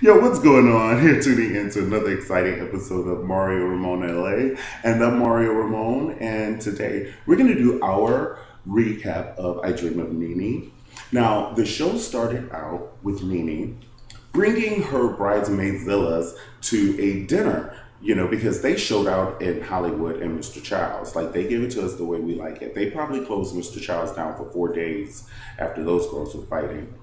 Yo, what's going on? Here tuning into another exciting episode of Mario Ramone LA. And I'm Mario Ramone, and today we're going to do our recap of I Dream of Nene. Now, the show started out with Nene bringing her bridesmaids Zillas to a dinner, because they showed out in Hollywood and Mr. Childs. Like, they give it to us the way we like it. They probably closed Mr. Childs down for 4 days after those girls were fighting.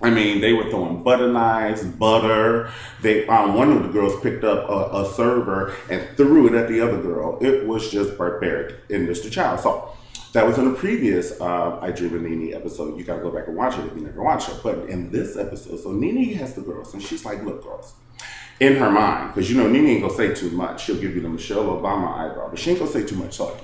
I mean, they were throwing butter knives, butter. They one of the girls picked up a server and threw it at the other girl. It was just barbaric in Mr. Child. So that was in a previous I Dream of Nene episode. You got to go back and watch it if you never watched it. But in this episode, so Nene has the girls, and she's like, "Look, girls." In her mind, because Nene ain't gonna say too much. She'll give you the Michelle Obama eyebrow, but she ain't gonna say too much. So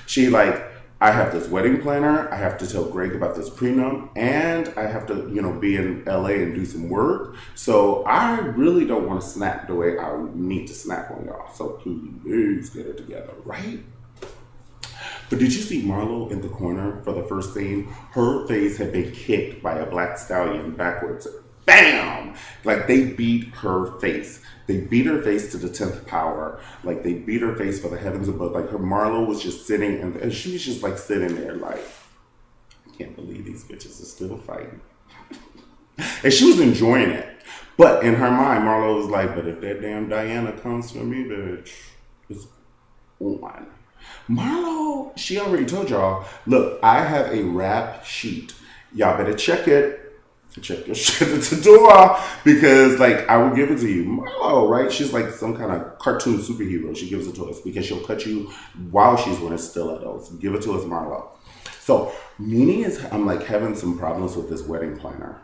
she like, I have this wedding planner. I have to tell Greg about this prenup, and I have to, be in LA and do some work. So I really don't want to snap the way I need to snap on y'all. So please get it together, right? But did you see Marlo in the corner for the first scene? Her face had been kicked by a black stallion backwards. Bam! Like they beat her face. They beat her face to the 10th power. Like they beat her face for the heavens above. Like her Marlo was just sitting and she was just like sitting there like, I can't believe these bitches are still fighting. And she was enjoying it. But in her mind, Marlo was like, but if that damn Diana comes for me, bitch, it's on. Marlo, she already told y'all, look, I have a rap sheet. Y'all better check it. Check your shit at the door because, like, I will give it to you. Marlo, right? She's like some kind of cartoon superhero. She gives it to us because she'll cut you while she's wearing stilettos. Give it to us, Marlo. So, Nene I'm like having some problems with this wedding planner.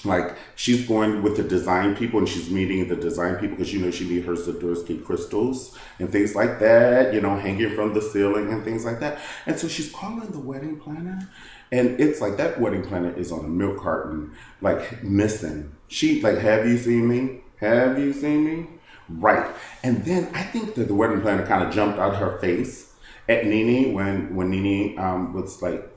Like, she's going with the design people and she's meeting the design people because, she need her Swarovski crystals and things like that, hanging from the ceiling and things like that. And so she's calling the wedding planner and it's like that wedding planner is on a milk carton, like missing. She, like, have you seen me? Have you seen me? Right. And then I think that the wedding planner kind of jumped out her face at Nene when Nene was like,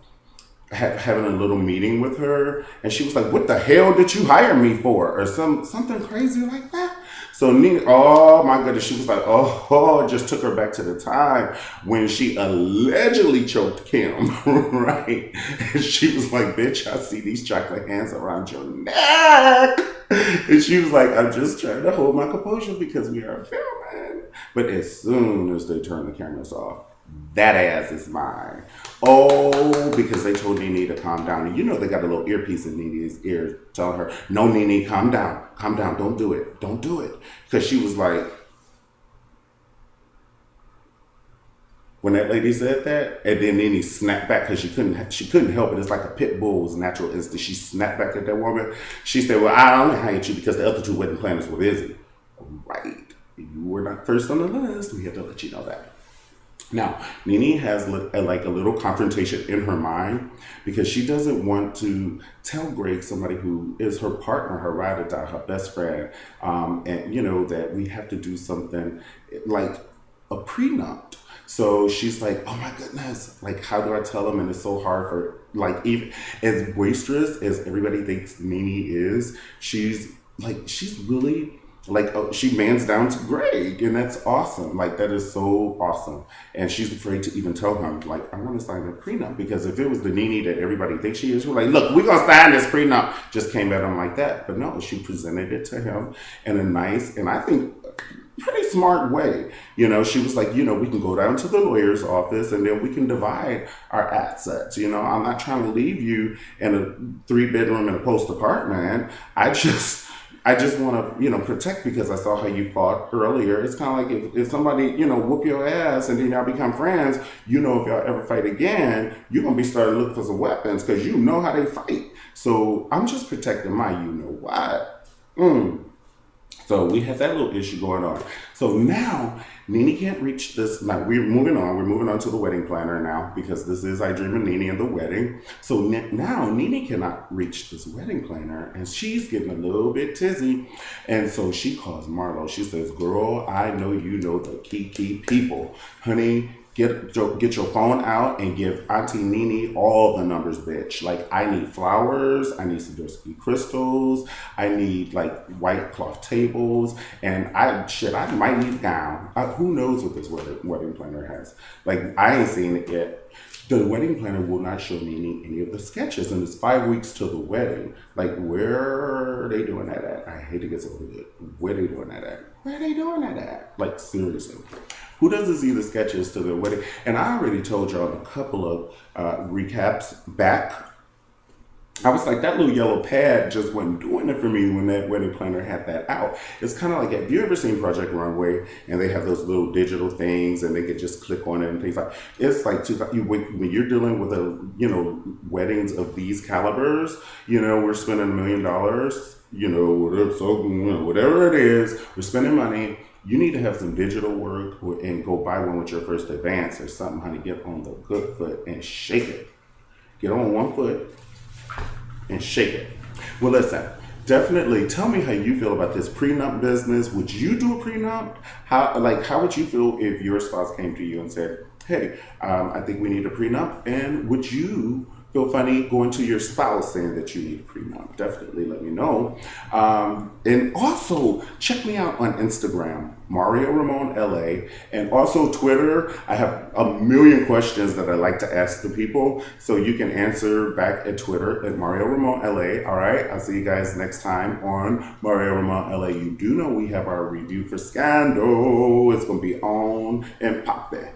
having a little meeting with her, and she was like, "What the hell did you hire me for?" or something crazy like that. So Nene, oh my goodness, she was like, "Oh, it just took her back to the time when she allegedly choked Kim, right?" And she was like, "Bitch, I see these chocolate hands around your neck," and she was like, "I'm just trying to hold my composure because we are filming." But as soon as they turn the cameras off, that ass is mine. Oh, because they told Nene to calm down. And they got a little earpiece in Nene's ear telling her, "No, Nene, calm down. Calm down. Don't do it. Don't do it." Because she was like, when that lady said that, and then Nene snapped back because she couldn't help it. It's like a pit bull's natural instinct. She snapped back at that woman. She said, "Well, I only hired you because the other two wedding planners were busy." Right. You were not first on the list. We had to let you know that. Now, Nene has like a little confrontation in her mind because she doesn't want to tell Greg, somebody who is her partner, her ride or die, her best friend, and that we have to do something like a prenup. So she's like, "Oh my goodness, like how do I tell him?" And it's so hard for, like, even as boisterous as everybody thinks Nene is, she's really like, she mans down to Greg, and that's awesome. Like, that is so awesome. And she's afraid to even tell him, like, I want to sign a prenup, because if it was the Nene that everybody thinks she is, we're like, "Look, we're gonna sign this prenup." Just came at him like that. But no, she presented it to him in a nice, and I think pretty smart way. She was like, "We can go down to the lawyer's office and then we can divide our assets. I'm not trying to leave you in a 3-bedroom in a post apartment. I just want to, protect, because I saw how you fought earlier. It's kind of like if somebody, whoop your ass and then y'all become friends, if y'all ever fight again, you're going to be starting to look for some weapons because you know how they fight. So I'm just protecting my what. So we have that little issue going on. So now Nene can't reach this. Now we're moving on. We're moving on to the wedding planner now because this is I Dream of Nene and the wedding. So now Nene cannot reach this wedding planner and she's getting a little bit tizzy. And so she calls Marlo. She says, "Girl, I know you know the key people. Honey, get your phone out and give Auntie Nene all the numbers, bitch. Like, I need flowers, I need Swarovski crystals, I need like white cloth tables, and I might need a gown. Who knows what this wedding planner has? Like, I ain't seen it yet. The wedding planner will not show Nene any of the sketches, and it's 5 weeks to the wedding. Like, where are they doing that at? I hate to get so good. Where are they doing that at? Where are they doing that at? Like, seriously. Who doesn't see the sketches to their wedding? And I already told y'all a couple of recaps back. I was like, that little yellow pad just wasn't doing it for me when that wedding planner had that out. It's kind of like, have you ever seen Project Runway and they have those little digital things and they could just click on it and things like, it's like when you're dealing with weddings of these calibers, we're spending $1 million, whatever it is, we're spending money. You need to have some digital work and go buy one with your first advance or something, honey. Get on the good foot and shake it. Get on one foot and shake it. Well, listen, definitely tell me how you feel about this prenup business. Would you do a prenup? How would you feel if your spouse came to you and said, hey, I think we need a prenup? And would you feel funny going to your spouse saying that you need a prenup? Definitely let me know. And also check me out on Instagram, Mario Ramone LA, and also Twitter. I have a million questions that I like to ask the people, so you can answer back at Twitter at Mario Ramone LA. All right, I'll see you guys next time on Mario Ramone LA. You do know we have our review for Scandal. It's gonna be on and popping.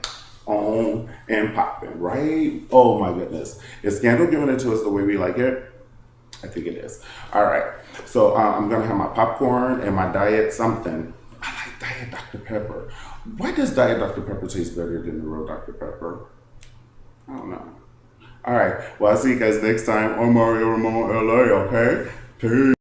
On and popping, right? Oh my goodness. Is Scandal giving it to us the way we like it? I think it is. All right. So I'm going to have my popcorn and my diet something. I like Diet Dr. Pepper. Why does Diet Dr. Pepper taste better than the real Dr. Pepper? I don't know. All right. Well, I'll see you guys next time on Mario Ramone LA, okay? Peace.